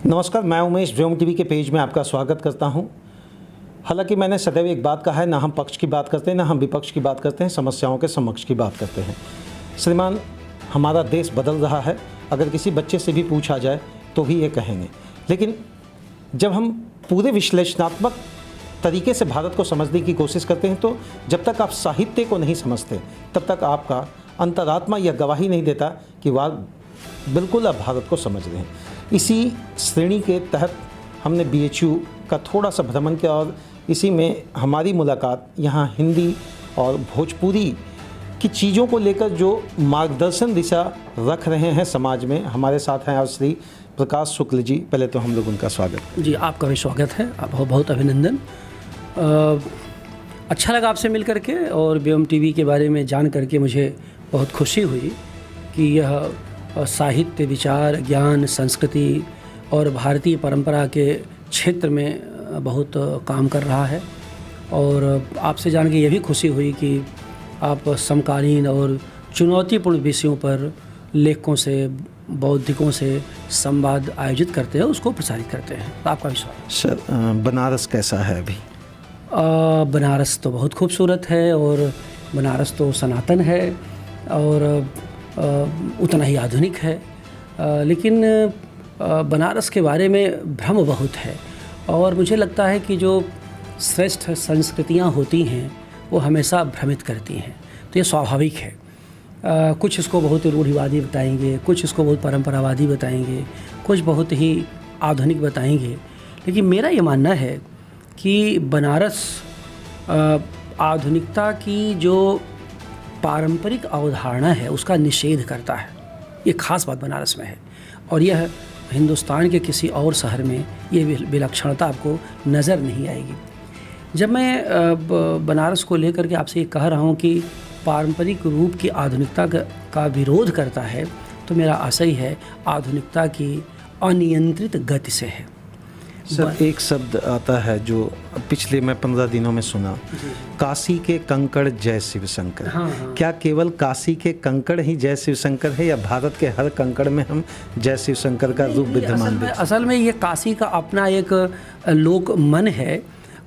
नमस्कार, मैं उमेश व्योम टीवी के पेज में आपका स्वागत करता हूं। हालांकि मैंने सदैव एक बात कहा है, ना हम पक्ष की बात करते हैं, ना हम विपक्ष की बात करते हैं, समस्याओं के समक्ष की बात करते हैं। श्रीमान, हमारा देश बदल रहा है। अगर किसी बच्चे से भी पूछा जाए तो भी ये कहेंगे। लेकिन जब हम पूरे विश्लेषणात्मक तरीके से भारत को समझने की कोशिश करते हैं, तो जब तक आप साहित्य को नहीं समझते तब तक आपका अंतरात्मा यह गवाही नहीं देता कि वह बिल्कुल आप भारत को समझ रहे हैं। इसी श्रेणी के तहत हमने BHU का थोड़ा सा भ्रमण किया और इसी में हमारी मुलाकात यहाँ हिंदी और भोजपुरी की चीज़ों को लेकर जो मार्गदर्शन दिशा रख रहे हैं समाज में, हमारे साथ हैं आज श्री प्रकाश शुक्ल जी। पहले तो हम लोग उनका स्वागत। जी, आपका भी स्वागत है। आप बहुत अभिनंदन। अच्छा लगा आपसे मिल करके और व्योम टीवी के बारे में जान करके मुझे बहुत खुशी हुई कि यह साहित्य, विचार, ज्ञान, संस्कृति और भारतीय परंपरा के क्षेत्र में बहुत काम कर रहा है। और आपसे जान के ये भी खुशी हुई कि आप समकालीन और चुनौतीपूर्ण विषयों पर लेखकों से, बौद्धिकों से संवाद आयोजित करते हैं, उसको प्रसारित करते हैं। तो आपका भी स्वागत। सर, बनारस कैसा है अभी? बनारस तो बहुत खूबसूरत है और बनारस तो सनातन है और उतना ही आधुनिक है। लेकिन बनारस के बारे में भ्रम बहुत है और मुझे लगता है कि जो श्रेष्ठ संस्कृतियाँ होती हैं वो हमेशा भ्रमित करती हैं। तो ये स्वाभाविक है। कुछ इसको बहुत रूढ़िवादी बताएंगे, कुछ इसको बहुत परंपरावादी बताएंगे, कुछ बहुत ही आधुनिक बताएंगे। लेकिन मेरा ये मानना है कि बनारस आधुनिकता की जो पारंपरिक अवधारणा है उसका निषेध करता है। ये खास बात बनारस में है और यह हिंदुस्तान के किसी और शहर में ये विलक्षणता आपको नज़र नहीं आएगी। जब मैं बनारस को लेकर के आपसे ये कह रहा हूँ कि पारंपरिक रूप की आधुनिकता का विरोध करता है, तो मेरा आशय है आधुनिकता की अनियंत्रित गति से है। सर, एक शब्द आता है जो पिछले मैं 15 दिनों में सुना, काशी के कंकड़ जय शिव शंकर। हाँ। क्या केवल काशी के कंकड़ ही जय शिव शंकर है या भारत के हर कंकड़ में हम जय शिव शंकर का रूप विद्यमान देखें? असल में ये काशी का अपना एक लोक मन है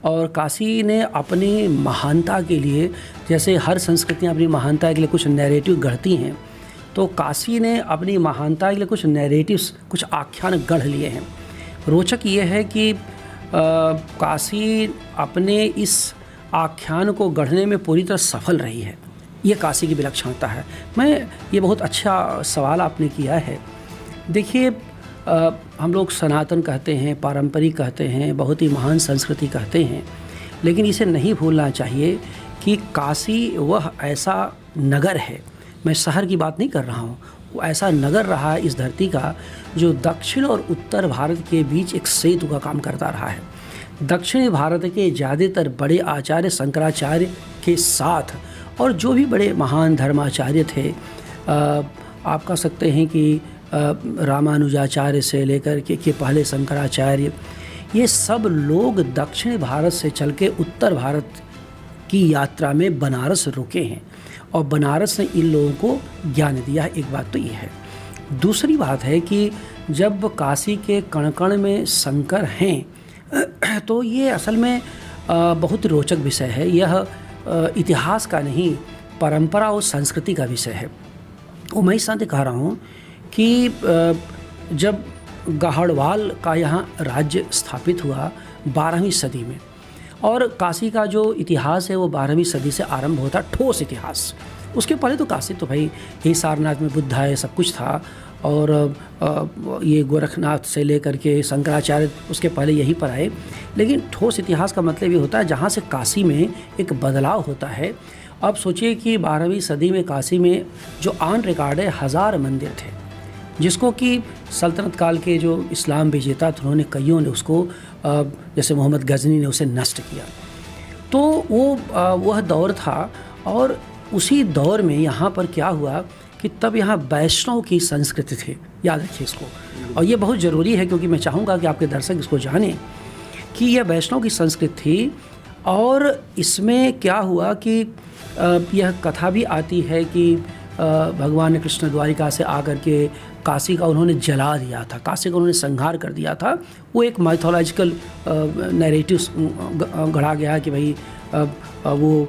और काशी ने अपनी महानता के लिए, जैसे हर संस्कृतियाँ अपनी महानता के लिए कुछ नैरेटिव गढ़ती हैं, तो काशी ने अपनी महानता के लिए कुछ नैरेटिव्स, कुछ आख्यान गढ़ लिए हैं। रोचक ये है कि काशी अपने इस आख्यान को गढ़ने में पूरी तरह सफल रही है। ये काशी की विलक्षणता है। ये बहुत अच्छा सवाल आपने किया है। देखिए, हम लोग सनातन कहते हैं, पारंपरिक कहते हैं, बहुत ही महान संस्कृति कहते हैं, लेकिन इसे नहीं भूलना चाहिए कि काशी वह ऐसा नगर है, मैं शहर की बात नहीं कर रहा हूँ, वो ऐसा नगर रहा है इस धरती का जो दक्षिण और उत्तर भारत के बीच एक सेतु का काम करता रहा है। दक्षिणी भारत के ज़्यादातर बड़े आचार्य शंकराचार्य के साथ और जो भी बड़े महान धर्माचार्य थे, आप कह सकते हैं कि रामानुजाचार्य से लेकर के पहले शंकराचार्य, ये सब लोग दक्षिण भारत से चल के उत्तर भारत की यात्रा में बनारस रुके हैं और बनारस ने इन लोगों को ज्ञान दिया है। एक बात तो ये है। दूसरी बात है कि जब काशी के कण कण में शंकर हैं तो ये असल में बहुत रोचक विषय है। यह इतिहास का नहीं, परंपरा और संस्कृति का विषय है। और मैं इस साथ कह रहा हूँ कि जब गाहड़वाल का यहाँ राज्य स्थापित हुआ 12वीं सदी में, और काशी का जो इतिहास है वो 12वीं सदी से आरंभ होता, ठोस इतिहास। उसके पहले तो काशी तो भाई यही सारनाथ में बुद्ध है, सब कुछ था, और ये गोरखनाथ से लेकर के शंकराचार्य उसके पहले यहीं पर आए। लेकिन ठोस इतिहास का मतलब ये होता है जहाँ से काशी में एक बदलाव होता है। अब सोचिए कि 12वीं सदी में काशी में जो ऑन रिकॉर्ड है 1000 मंदिर थे, जिसको कि सल्तनत काल के जो इस्लाम विजेता थे उन्होंने कईयों ने उसको, जैसे मोहम्मद गजनी ने उसे नष्ट किया। तो वह दौर था और उसी दौर में यहाँ पर क्या हुआ कि तब यहाँ वैष्णव की संस्कृति थी। याद रखिए इसको, और ये बहुत ज़रूरी है क्योंकि मैं चाहूँगा कि आपके दर्शक इसको जानें कि यह वैष्णव की संस्कृति थी। और इसमें क्या हुआ कि यह कथा भी आती है कि भगवान कृष्ण द्वारिका से आकर के काशी का उन्होंने जला दिया था, काशी का उन्होंने संहार कर दिया था। वो एक माइथोलॉजिकल नैरेटिव गढ़ा गया कि भाई वो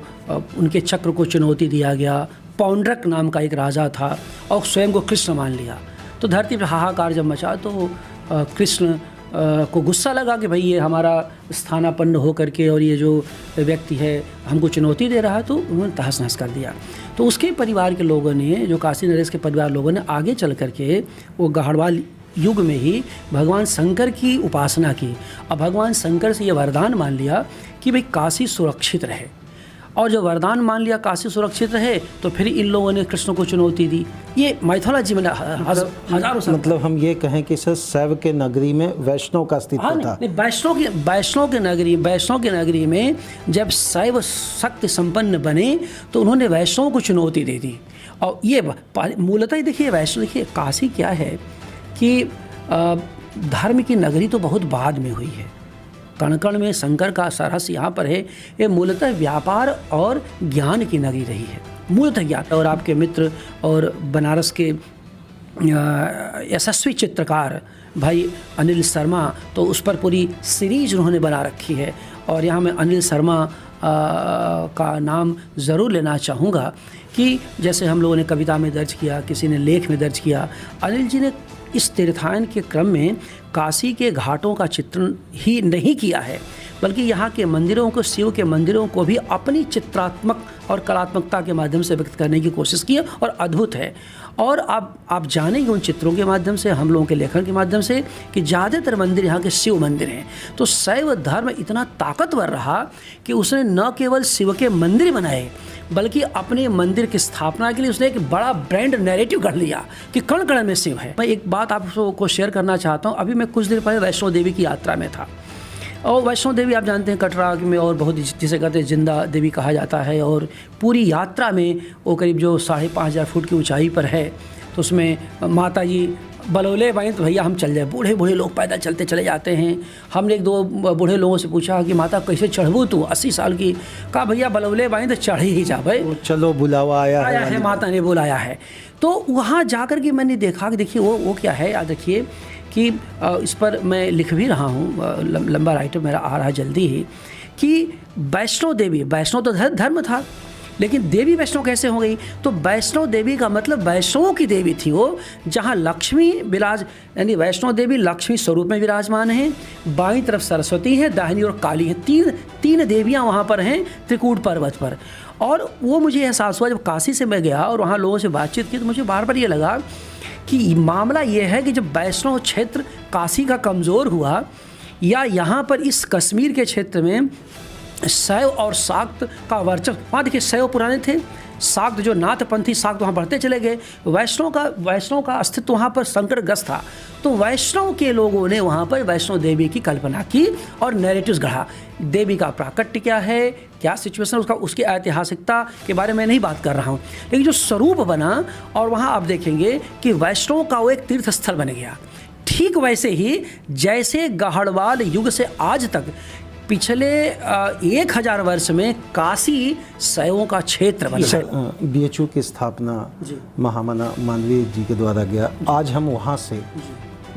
उनके चक्र को चुनौती दिया गया। पौंड्रक नाम का एक राजा था और स्वयं को कृष्ण मान लिया। तो धरती पर हाहाकार जब मचा तो कृष्ण को गुस्सा लगा कि भाई ये हमारा स्थानापन्न हो करके और ये जो व्यक्ति है हमको चुनौती दे रहा है, तो उन्होंने तहस नहस कर दिया। तो उसके परिवार के लोगों ने, जो काशी नरेश के परिवार लोगों ने आगे चल करके वो गढ़वाल युग में ही भगवान शंकर की उपासना की और भगवान शंकर से ये वरदान मान लिया कि भाई काशी सुरक्षित रहे। और जब वरदान मान लिया काशी सुरक्षित रहे तो फिर इन लोगों ने कृष्ण को चुनौती दी। ये माइथोलॉजी में हजारों साल, मतलब हम ये कहें कि सर शैव के नगरी में वैष्णव का अस्तित्व था। वैष्णव के नगरी में जब शैव शक्ति संपन्न बने तो उन्होंने वैष्णव को चुनौती दे दी। और ये मूलतः देखिए वैष्णव, देखिए काशी क्या है कि धर्म की नगरी तो बहुत बाद में हुई है। कण कण में शंकर का सरहस यहाँ पर है। ये मूलतः व्यापार और ज्ञान की नगरी रही है, मूलतः ज्ञान। और आपके मित्र और बनारस के यशस्वी चित्रकार भाई अनिल शर्मा, तो उस पर पूरी सीरीज उन्होंने बना रखी है। और यहाँ मैं अनिल शर्मा का नाम ज़रूर लेना चाहूँगा कि जैसे हम लोगों ने कविता में दर्ज किया, किसी ने लेख में दर्ज किया, अनिल जी ने इस तीर्थाटन के क्रम में काशी के घाटों का चित्रण ही नहीं किया है, बल्कि यहाँ के मंदिरों को, शिव के मंदिरों को भी अपनी चित्रात्मक और कलात्मकता के माध्यम से व्यक्त करने की कोशिश की है और अद्भुत है। और आप जानेंगे उन चित्रों के माध्यम से, हम लोगों के लेखन के माध्यम से, कि ज़्यादातर मंदिर यहाँ के शिव मंदिर हैं। तो शैव धर्म इतना ताकतवर रहा कि उसने न केवल शिव के मंदिर बनाए बल्कि अपने मंदिर की स्थापना के लिए उसने एक बड़ा ब्रांड नैरेटिव गढ़ लिया कि कण कण में शिव है। मैं एक बात आपको शेयर करना चाहता हूँ। अभी मैं कुछ देर पहले वैष्णो देवी की यात्रा में था और वैष्णो देवी आप जानते हैं कटरा में और बहुत, जिसे कहते हैं जिंदा देवी कहा जाता है। और पूरी यात्रा में वो करीब जो 5,500 फुट की ऊंचाई पर है, तो उसमें माता जी बलौले बाई तो भैया हम चल जाए। बूढ़े बूढ़े लोग पैदल चलते चले जाते हैं। हमने एक दो बूढ़े लोगों से पूछा कि माता कैसे चढ़बू तू, 80 साल की? कहा भैया बलौले बाई तो चढ़ ही जा भाई, चलो बुलावा आया है, माता ने बुलाया है। तो वहाँ जाकर के मैंने देखा कि देखिए वो क्या है, याद रखिए कि इस पर मैं लिख भी रहा हूँ, लंबा राइटर मेरा आ रहा है जल्दी ही, कि वैष्णो देवी, वैष्णो तो धर्म था लेकिन देवी वैष्णव कैसे हो गई? तो वैष्णो देवी का मतलब वैष्णवों की देवी थी वो, जहाँ लक्ष्मी विराज, यानी वैष्णो देवी लक्ष्मी स्वरूप में विराजमान हैं, बाईं तरफ सरस्वती है, दाहिनी ओर काली है, तीन देवियाँ वहाँ पर हैं त्रिकूट पर्वत पर। और वो मुझे एहसास हुआ जब काशी से मैं गया और वहाँ लोगों से बातचीत की, तो मुझे बार बार ये लगा कि मामला ये है कि जब वैष्णव क्षेत्र काशी का कमज़ोर हुआ या यहाँ पर इस कश्मीर के क्षेत्र में शैव और शाक्त का वर्चस्व, वहाँ देखिए शैव पुराने थे, शाक्त जो नाथपंथी शाक्त वहाँ बढ़ते चले गए, वैष्णव का अस्तित्व वहाँ पर संकटग्रस्त था। तो वैष्णव के लोगों ने वहाँ पर वैष्णो देवी की कल्पना की और नैरेटिव्स गढ़ा। देवी का प्राकट्य क्या है, क्या सिचुएशन उसका, उसकी ऐतिहासिकता के बारे में नहीं बात कर रहा हूँ, लेकिन जो स्वरूप बना और वहाँ आप देखेंगे कि वैष्णव का वो एक तीर्थ स्थल बन गया। ठीक वैसे ही जैसे गढ़वाल युग से आज तक पिछले 1000 वर्ष में काशी शैवों का क्षेत्र बना। बीएचयू की स्थापना महामना मानवीय जी के द्वारा गया। आज हम वहाँ से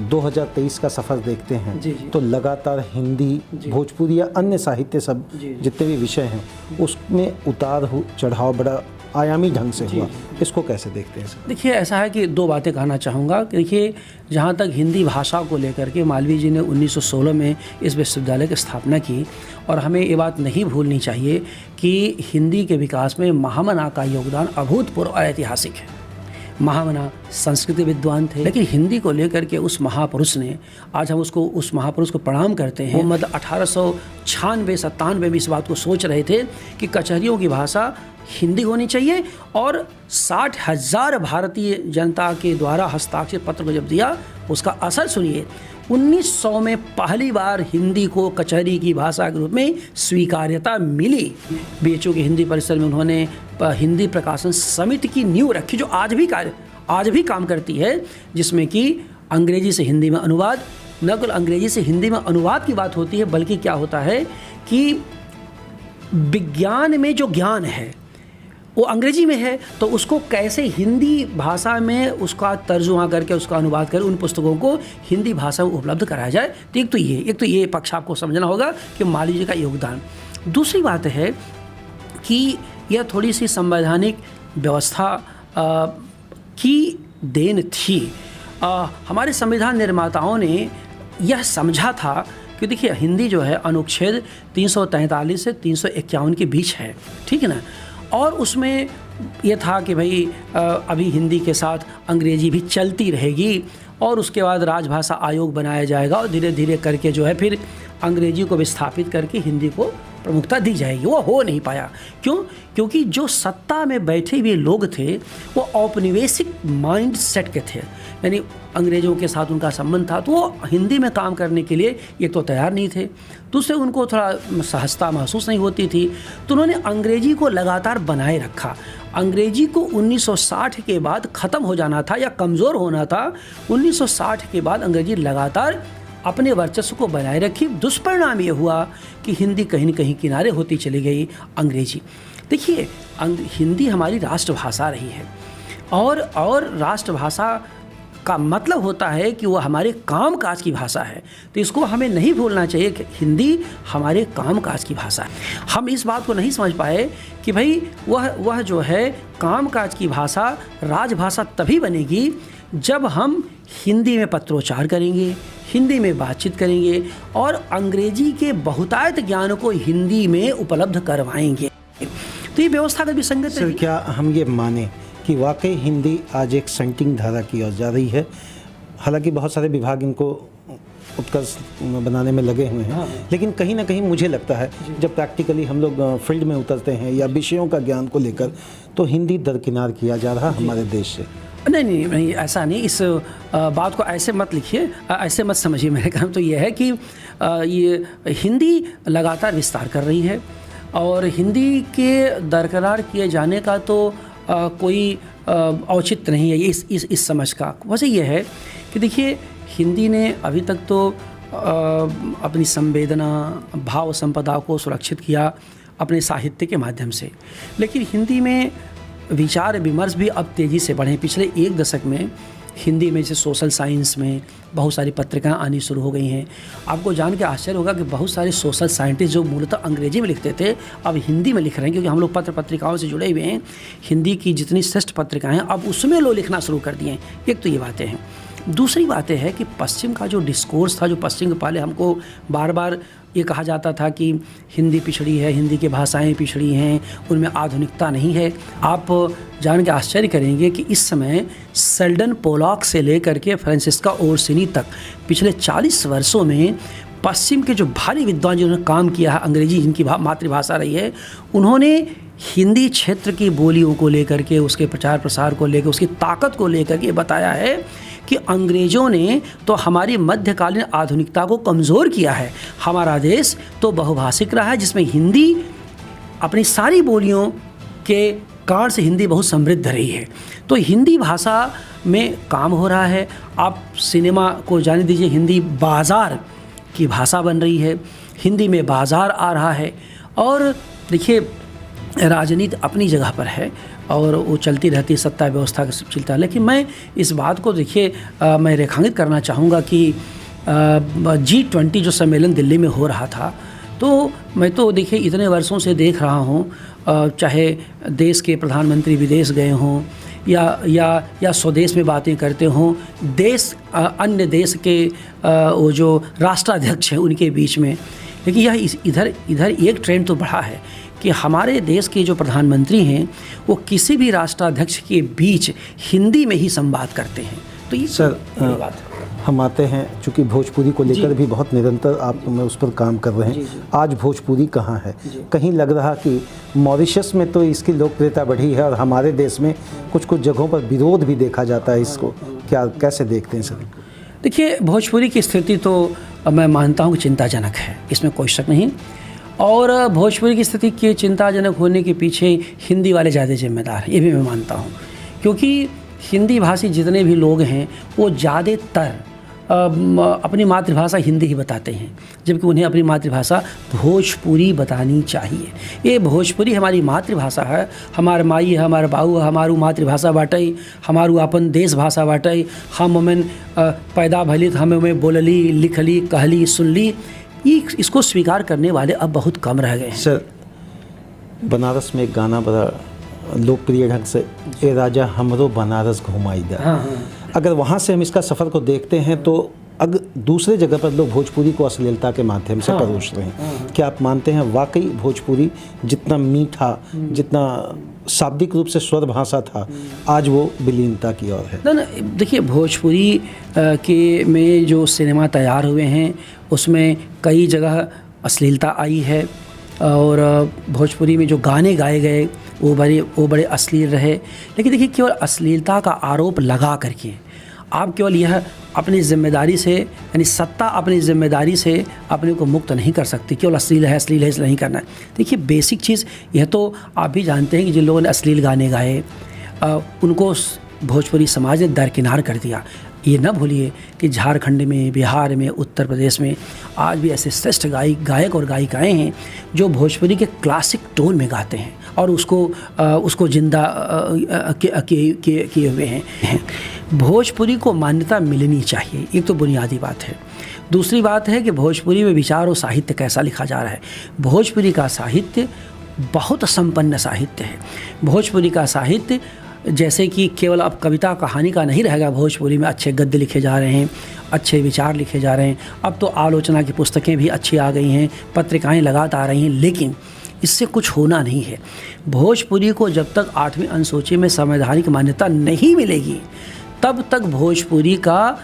2023 का सफ़र देखते हैं तो लगातार हिंदी, भोजपुरी या अन्य साहित्य सब जितने भी विषय हैं उसमें उतार चढ़ाव बड़ा आयामी ढंग से हुआ। इसको कैसे देखते हैं सर? देखिए ऐसा है कि दो बातें कहना चाहूँगा। देखिए जहाँ तक हिंदी भाषा को लेकर के मालवीय जी ने 1916 में इस विश्वविद्यालय की स्थापना की और हमें ये बात नहीं भूलनी चाहिए कि हिंदी के विकास में महामना का योगदान अभूतपूर्व और ऐतिहासिक है। महामना संस्कृत विद्वान थे, लेकिन हिंदी को लेकर के उस महापुरुष ने, आज हम उस महापुरुष को प्रणाम करते हैं। मतलब 1896-97 में भी इस बात को सोच रहे थे कि कचहरियों की भाषा हिंदी होनी चाहिए और 60,000 भारतीय जनता के द्वारा हस्ताक्षर पत्र को जब दिया उसका असर सुनिए। 1900 में पहली बार हिंदी को कचहरी की भाषा के रूप में स्वीकार्यता मिली। बीएचयू के हिंदी परिसर में उन्होंने हिंदी प्रकाशन समिति की नींव रखी जो आज भी काम करती है, जिसमें कि अंग्रेजी से हिंदी में अनुवाद, न केवल अंग्रेजी से हिंदी में अनुवाद की बात होती है बल्कि क्या होता है कि विज्ञान में जो ज्ञान है वो अंग्रेजी में है, तो उसको कैसे हिंदी भाषा में उसका तर्जुमा करके, उसका अनुवाद कर उन पुस्तकों को हिंदी भाषा में उपलब्ध कराया जाए। तो एक तो ये पक्ष आपको समझना होगा कि माली जी का योगदान। दूसरी बात है कि यह थोड़ी सी संवैधानिक व्यवस्था की देन थी। हमारे संविधान निर्माताओं ने यह समझा था कि देखिए हिंदी जो है अनुच्छेद 343 से 351 के बीच है, ठीक है ना, और उसमें यह था कि भाई अभी हिंदी के साथ अंग्रेजी भी चलती रहेगी और उसके बाद राजभाषा आयोग बनाया जाएगा और धीरे धीरे करके जो है फिर अंग्रेजी को विस्थापित करके हिंदी को प्रमुखता दी जाएगी। वो हो नहीं पाया। क्यों? क्योंकि जो सत्ता में बैठे हुए लोग थे वो औपनिवेशिक माइंड सेट के थे, यानी अंग्रेज़ों के साथ उनका संबंध था, तो वो हिंदी में काम करने के लिए एक तो तैयार नहीं थे, दूसरे उनको थोड़ा सहजता महसूस नहीं होती थी, तो उन्होंने अंग्रेजी को लगातार बनाए रखा। अंग्रेजी को 1960 के बाद ख़त्म हो जाना था या कमज़ोर होना था। 1960 के बाद अंग्रेजी लगातार अपने वर्चस्व को बनाए रखी। दुष्परिणाम ये हुआ कि हिंदी कहीं न कहीं किनारे होती चली गई अंग्रेजी। देखिए हिंदी हमारी राष्ट्रभाषा रही है और राष्ट्रभाषा का मतलब होता है कि वह हमारे कामकाज की भाषा है, तो इसको हमें नहीं भूलना चाहिए कि हिंदी हमारे कामकाज की भाषा है। हम इस बात को नहीं समझ पाए कि भाई वह जो है कामकाज की भाषा राजभाषा तभी बनेगी जब हम हिंदी में पत्रोच्चार करेंगे, हिंदी में बातचीत करेंगे और अंग्रेजी के बहुतायत ज्ञान को हिंदी में उपलब्ध करवाएंगे। तो ये व्यवस्था का भी संगत है। सर क्या हम ये माने कि वाकई हिंदी आज एक सेंटिंग धारा की ओर जा रही है? हालांकि बहुत सारे विभाग इनको उत्कर्ष बनाने में लगे हुए हैं, लेकिन कहीं ना कहीं मुझे लगता है जब प्रैक्टिकली हम लोग फील्ड में उतरते हैं या विषयों का ज्ञान को लेकर, तो हिंदी दरकिनार किया जा रहा हमारे देश से। नहीं, ऐसा नहीं। इस बात को ऐसे मत लिखिए, ऐसे मत समझिए। मेरे काम तो ये है कि ये हिंदी लगातार विस्तार कर रही है और हिंदी के दरकिनार किए जाने का तो कोई औचित्य नहीं है इस समझ का। वैसे ये है कि देखिए हिंदी ने अभी तक तो अपनी संवेदना भाव संपदा को सुरक्षित किया अपने साहित्य के माध्यम से, लेकिन हिंदी में विचार विमर्श भी अब तेज़ी से बढ़े। पिछले एक दशक में हिंदी में जैसे सोशल साइंस में बहुत सारी पत्रिकाएं आनी शुरू हो गई हैं। आपको जान के आश्चर्य होगा कि बहुत सारे सोशल साइंटिस्ट जो मूलतः अंग्रेजी में लिखते थे अब हिंदी में लिख रहे हैं, क्योंकि हम लोग पत्र पत्रिकाओं से जुड़े हुए हैं। हिंदी की जितनी श्रेष्ठ पत्रिकाएं हैं अब उसमें लोग लिखना शुरू कर दिए हैं। एक तो ये बातें हैं। दूसरी बातें है कि पश्चिम का जो डिस्कोर्स था, जो पश्चिम के पहले हमको बार बार ये कहा जाता था कि हिंदी पिछड़ी है, हिंदी की भाषाएं पिछड़ी हैं, उनमें आधुनिकता नहीं है। आप जान के आश्चर्य करेंगे कि इस समय सेल्डन पोलॉक से लेकर के फ्रांसिस्का ओर्सिनी तक पिछले 40 वर्षों में पश्चिम के जो भारी विद्वान जिन्होंने काम किया है, अंग्रेजी जिनकी मातृभाषा रही है, उन्होंने हिंदी क्षेत्र की बोलियों को लेकर के, उसके प्रचार प्रसार को लेकर, उसकी ताकत को लेकर के बताया है कि अंग्रेज़ों ने तो हमारी मध्यकालीन आधुनिकता को कमज़ोर किया है। हमारा देश तो बहुभाषिक रहा है जिसमें हिंदी अपनी सारी बोलियों के कारण से हिंदी बहुत समृद्ध रही है। तो हिंदी भाषा में काम हो रहा है। आप सिनेमा को जाने दीजिए, हिंदी बाज़ार की भाषा बन रही है, हिंदी में बाज़ार आ रहा है। और देखिए राजनीति अपनी जगह पर है और वो चलती रहती है, सत्ता व्यवस्था का चलता है, लेकिन मैं इस बात को देखिए मैं रेखांकित करना चाहूँगा कि G20 जो सम्मेलन दिल्ली में हो रहा था, तो मैं तो देखिए इतने वर्षों से देख रहा हूँ, चाहे देश के प्रधानमंत्री विदेश गए हों या स्वदेश में बातें करते हों, देश अन्य देश के वो जो राष्ट्राध्यक्ष हैं उनके बीच में, लेकिन यह इधर एक ट्रेंड तो बढ़ा है कि हमारे देश के जो प्रधानमंत्री हैं वो किसी भी राष्ट्राध्यक्ष के बीच हिंदी में ही संवाद करते हैं। तो ये सर बात हम आते हैं, चूँकि भोजपुरी को लेकर भी बहुत निरंतर आप में उस पर काम कर रहे हैं। आज भोजपुरी कहाँ है? कहीं लग रहा कि मॉरिशस में तो इसकी लोकप्रियता बढ़ी है और हमारे देश में कुछ जगहों पर विरोध भी देखा जाता है इसको, क्या कैसे देखते हैं सर? देखिए भोजपुरी की स्थिति तो मैं मानता हूँ कि चिंताजनक है, इसमें कोई शक नहीं। और भोजपुरी की स्थिति के चिंताजनक होने के पीछे हिंदी वाले ज़्यादा जिम्मेदार हैं, ये भी मैं मानता हूँ, क्योंकि हिंदी भाषी जितने भी लोग हैं वो ज़्यादातर अपनी मातृभाषा हिंदी ही बताते हैं, जबकि उन्हें अपनी मातृभाषा भोजपुरी बतानी चाहिए। ये भोजपुरी हमारी मातृभाषा है, हमार माई है, हमार बाऊ है, हमारू मातृभाषा बाटे, हमारू अपन देश भाषा बाटे। हम उमें पैदा भली तो हम उमें बोलली, लिखली, कहली, सुनली। इसको स्वीकार करने वाले अब बहुत कम रह गए हैं। सर, बनारस में एक गाना बड़ा लोकप्रिय ढंग से, ए राजा हमरो बनारस घुमाईदा। हाँ। अगर वहाँ से हम इसका सफ़र को देखते हैं तो अगर दूसरे जगह पर लोग भोजपुरी को अश्लीलता के माध्यम से परोस रहे हैं, क्या आप मानते हैं वाकई भोजपुरी जितना मीठा, जितना शाब्दिक रूप से स्वर भाषा था, आज वो विलीनता की ओर है? ना, देखिए भोजपुरी के में जो सिनेमा तैयार हुए हैं उसमें कई जगह अश्लीलता आई है, और भोजपुरी में जो गाने गाए गए वो बड़े अश्लील रहे। लेकिन देखिए, केवल अश्लीलता का आरोप लगा करके आप केवल यह अपनी जिम्मेदारी से, यानी सत्ता अपनी जिम्मेदारी से अपने को मुक्त नहीं कर सकती। केवल अश्लील है इसलिए नहीं करना है। देखिए, बेसिक चीज़ यह तो आप भी जानते हैं कि जिन लोगों ने अश्लील गाने गाए उनको भोजपुरी समाज ने दरकिनार कर दिया। ये ना भूलिए कि झारखंड में, बिहार में, उत्तर प्रदेश में आज भी ऐसे श्रेष्ठ गायक और गायिकाएँ हैं जो भोजपुरी के क्लासिक टोन में गाते हैं और उसको जिंदा किए हुए हैं। भोजपुरी को मान्यता मिलनी चाहिए, एक तो बुनियादी बात है। दूसरी बात है कि भोजपुरी में विचार और साहित्य कैसा लिखा जा रहा है। भोजपुरी का साहित्य बहुत संपन्न साहित्य है। भोजपुरी का साहित्य जैसे कि केवल अब कविता कहानी का नहीं रहेगा, भोजपुरी में अच्छे गद्य लिखे जा रहे हैं, अच्छे विचार लिखे जा रहे हैं। अब तो आलोचना की पुस्तकें भी अच्छी आ गई हैं, पत्रिकाएं लगातार आ रही हैं, लेकिन इससे कुछ होना नहीं है। भोजपुरी को जब तक 8वीं अनुसूची में संवैधानिक मान्यता नहीं मिलेगी तब तक भोजपुरी का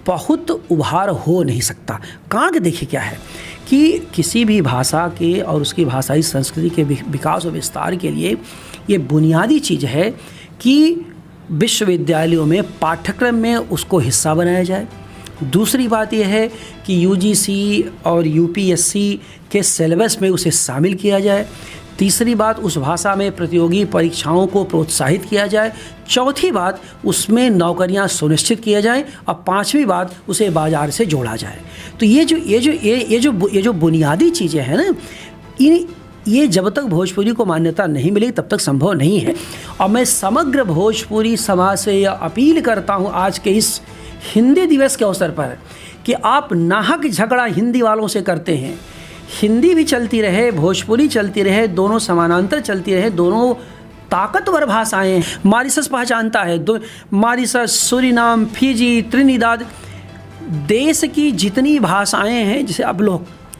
बहुत उभार हो नहीं सकता। कारण देखिए क्या है कि किसी भी भाषा के और उसकी भाषाई संस्कृति के विकास और विस्तार के लिए ये बुनियादी चीज़ है कि विश्वविद्यालयों में पाठ्यक्रम में उसको हिस्सा बनाया जाए। दूसरी बात यह है कि यूजीसी और यूपीएससी के सिलेबस में उसे शामिल किया जाए। तीसरी बात, उस भाषा में प्रतियोगी परीक्षाओं को प्रोत्साहित किया जाए। चौथी बात, उसमें नौकरियां सुनिश्चित किया जाए। और पांचवी बात, उसे बाज़ार से जोड़ा जाए। तो ये जो बुनियादी चीज़ें हैं ना, ये जब तक भोजपुरी को मान्यता नहीं मिलेगी तब तक संभव नहीं है। और मैं समग्र भोजपुरी समाज से यह अपील करता हूँ आज के इस हिंदी दिवस के अवसर पर कि आप नाहक झगड़ा हिंदी वालों से करते हैं। हिंदी भी चलती रहे, भोजपुरी चलती रहे, दोनों समानांतर चलती रहे, दोनों ताकतवर भाषाएं। मॉरिशस पहचानता है, मॉरिशस, सूरीनाम, फिजी, त्रिनिदाद, देश की जितनी भाषाएं हैं जिसे अब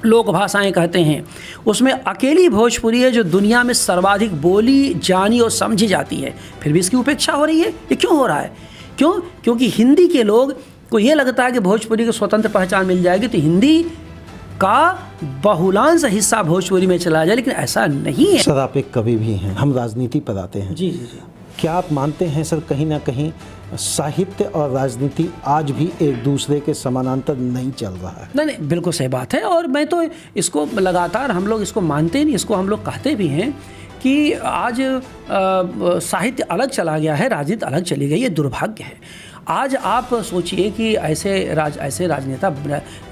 लोक भाषाएं कहते हैं, उसमें अकेली भोजपुरी है जो दुनिया में सर्वाधिक बोली, जानी और समझी जाती है। फिर भी इसकी उपेक्षा हो रही है। ये क्यों हो रहा है? क्योंकि हिंदी के लोग को ये लगता है कि भोजपुरी को स्वतंत्र पहचान मिल जाएगी तो हिंदी का बहुलांश हिस्सा भोजपुरी में चला जाए, लेकिन ऐसा नहीं है। सर, आप एक कवि भी हैं, हम राजनीति पर आते हैं। जी जी जी। क्या आप मानते हैं सर, कहीं ना कहीं साहित्य और राजनीति आज भी एक दूसरे के समानांतर नहीं चल रहा है? नहीं, बिल्कुल सही बात है। और मैं तो इसको लगातार, हम लोग इसको मानते नहीं, इसको हम लोग कहते भी हैं कि आज साहित्य अलग चला गया है, राजनीति अलग चली गई। ये दुर्भाग्य है। आज आप सोचिए कि ऐसे राजनेता,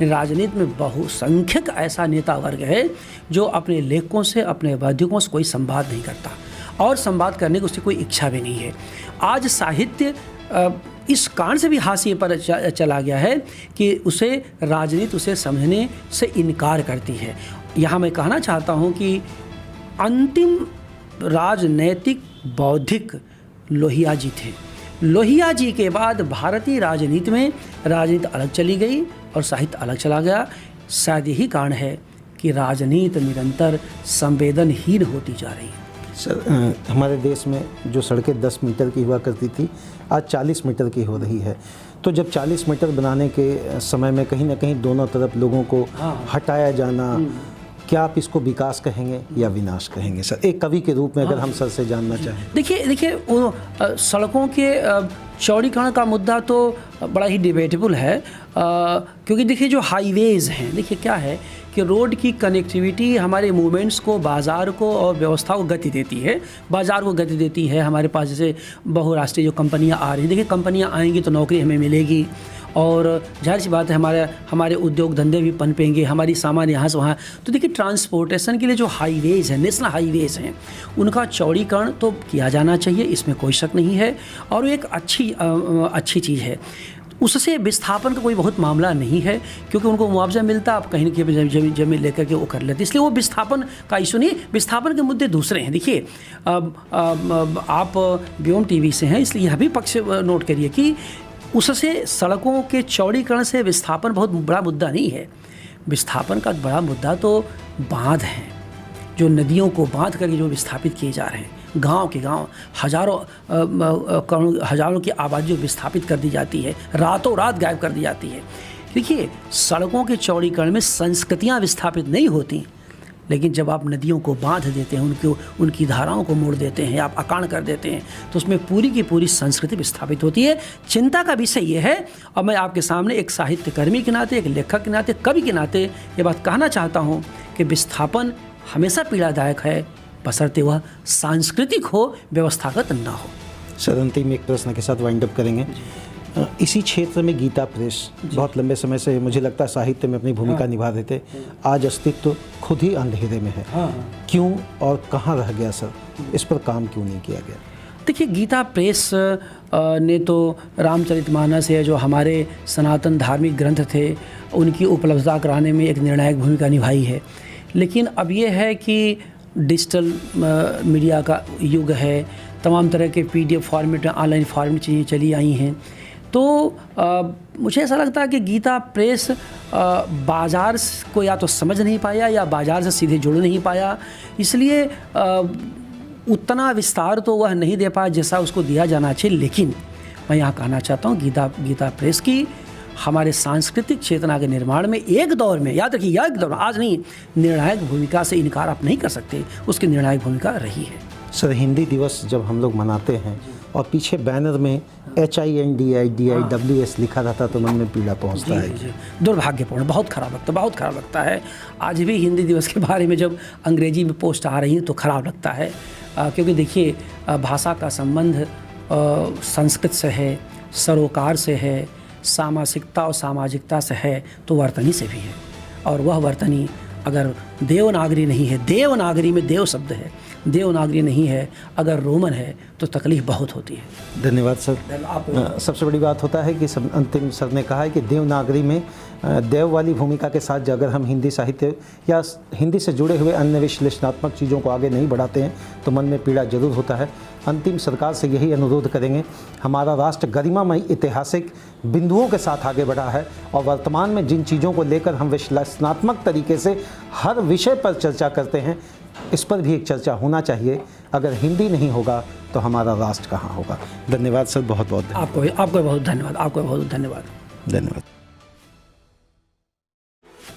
राजनीति में बहुसंख्यक ऐसा नेता वर्ग है जो अपने लेखकों से, अपने वाद्यों से कोई संवाद नहीं करता और संवाद करने की उसकी कोई इच्छा भी नहीं है। आज साहित्य इस कारण से भी हाशिए पर चला गया है कि राजनीति उसे समझने से इनकार करती है। यहाँ मैं कहना चाहता हूँ कि अंतिम राजनैतिक बौद्धिक लोहिया जी थे। लोहिया जी के बाद भारतीय राजनीति में राजनीति अलग चली गई और साहित्य अलग चला गया। शायद यही कारण है कि राजनीति निरंतर संवेदनहीन होती जा रही है। सर, हमारे देश में जो सड़कें 10 मीटर की हुआ करती थी, आज 40 मीटर की हो रही है। तो जब 40 मीटर बनाने के समय में कहीं ना कहीं दोनों तरफ लोगों को हटाया जाना, क्या आप इसको विकास कहेंगे या विनाश कहेंगे सर, एक कवि के रूप में अगर हम सर से जानना चाहें? देखिए वो सड़कों के चौड़ीकरण का मुद्दा तो बड़ा ही डिबेटेबल है, क्योंकि देखिए जो हाईवेज़ हैं, देखिए क्या है कि रोड की कनेक्टिविटी हमारे मूवमेंट्स को, बाज़ार को और व्यवस्था को गति देती है। बाज़ार को गति देती है। हमारे पास जैसे बहुराष्ट्रीय जो कंपनियां आ रही हैं, देखिए कंपनियां आएंगी तो नौकरी हमें मिलेगी और जाहिर सी बात है हमारे उद्योग धंधे भी पनपेंगे, हमारी सामान यहाँ से वहाँ। तो देखिए ट्रांसपोर्टेशन के लिए जो हाईवेज़ हैं, नेशनल हाईवेज़ हैं, उनका चौड़ीकरण तो किया जाना चाहिए, इसमें कोई शक नहीं है, और वो एक अच्छी चीज़ है। उससे विस्थापन का कोई बहुत मामला नहीं है, क्योंकि उनको मुआवजा मिलता, आप कहीं ना कहीं जमीन लेकर के वो कर लेते, इसलिए वो विस्थापन का इशू नहीं। विस्थापन के मुद्दे दूसरे हैं। देखिए आप व्योम टीवी से हैं, इसलिए यह भी पक्ष नोट करिए कि उससे सड़कों के चौड़ीकरण से विस्थापन बहुत बड़ा मुद्दा नहीं है। विस्थापन का बड़ा मुद्दा तो बांध हैं, जो नदियों को बांध करके जो विस्थापित किए जा रहे हैं, गांव के गांव हजारों की आबादी जो विस्थापित कर दी जाती है, रातों रात गायब कर दी जाती है। देखिए सड़कों के चौड़ीकरण में संस्कृतियां विस्थापित नहीं होती, लेकिन जब आप नदियों को बांध देते हैं, उनकी धाराओं को मोड़ देते हैं, आप अकाण कर देते हैं, तो उसमें पूरी की पूरी संस्कृति विस्थापित होती है। चिंता का विषय ये है, और मैं आपके सामने एक साहित्यकर्मी के नाते, एक लेखक के नाते, कवि के नाते ये बात कहना चाहता हूँ कि विस्थापन हमेशा पीड़ादायक है, बशर्ते वह सांस्कृतिक हो, व्यवस्थागत ना हो। सर अंतिम एक प्रश्न के साथ वाइंड अप करेंगे। इसी क्षेत्र में गीता प्रेस बहुत लंबे समय से मुझे लगता है साहित्य में अपनी भूमिका निभा रहे थे, आज अस्तित्व खुद ही अंधेरे में है। क्यों और कहाँ रह गया सर? इस पर काम क्यों नहीं किया गया? देखिए गीता प्रेस ने तो रामचरितमानस है, जो हमारे सनातन धार्मिक ग्रंथ थे, उनकी उपलब्धता कराने में एक निर्णायक भूमिका निभाई है। लेकिन अब ये है कि डिजिटल मीडिया का युग है, तमाम तरह के PDF फॉर्मेट, ऑनलाइन फॉर्मेट चीज़ें चली आई हैं, तो मुझे ऐसा लगता है कि गीता प्रेस बाज़ार को या तो समझ नहीं पाया या बाज़ार से सीधे जुड़ नहीं पाया, इसलिए उतना विस्तार तो वह नहीं दे पाया जैसा उसको दिया जाना चाहिए। लेकिन मैं यहाँ कहना चाहता हूँ गीता प्रेस की हमारे सांस्कृतिक चेतना के निर्माण में एक दौर में, याद रखिए एक दौर, आज नहीं, निर्णायक भूमिका से इनकार आप नहीं कर सकते, उसकी निर्णायक भूमिका रही है। सर हिंदी दिवस जब हम लोग मनाते हैं और पीछे बैनर में HINDIDIWS लिखा रहता तो मन में पीड़ा पहुंचता है। दुर्भाग्यपूर्ण, बहुत खराब लगता है। आज भी हिंदी दिवस के बारे में जब अंग्रेजी में पोस्ट आ रही हैं तो खराब लगता है, क्योंकि देखिए भाषा का संबंध संस्कृत से है, सरोकार से है, सामासिकता और सामाजिकता से है, तो वर्तनी से भी है। और वह वर्तनी अगर देवनागरी नहीं है, देवनागरी में देव शब्द है, देवनागरी नहीं है, अगर रोमन है तो तकलीफ बहुत होती है। धन्यवाद सर। सबसे बड़ी बात होता है कि अंतिम सर ने कहा है कि देवनागरी में देव वाली भूमिका के साथ अगर हम हिंदी साहित्य या हिंदी से जुड़े हुए अन्य विश्लेषणात्मक चीज़ों को आगे नहीं बढ़ाते हैं तो मन में पीड़ा जरूर होता है। अंतिम सरकार से यही अनुरोध करेंगे, हमारा राष्ट्र गरिमामय ऐतिहासिक बिंदुओं के साथ आगे बढ़ा है और वर्तमान में जिन चीज़ों को लेकर हम विश्लेषणात्मक तरीके से हर विषय पर चर्चा करते हैं, इस पर भी एक चर्चा होना चाहिए। अगर हिंदी नहीं होगा तो हमारा राष्ट्र कहाँ होगा। धन्यवाद सर, बहुत बहुत आपको बहुत धन्यवाद। धन्यवाद।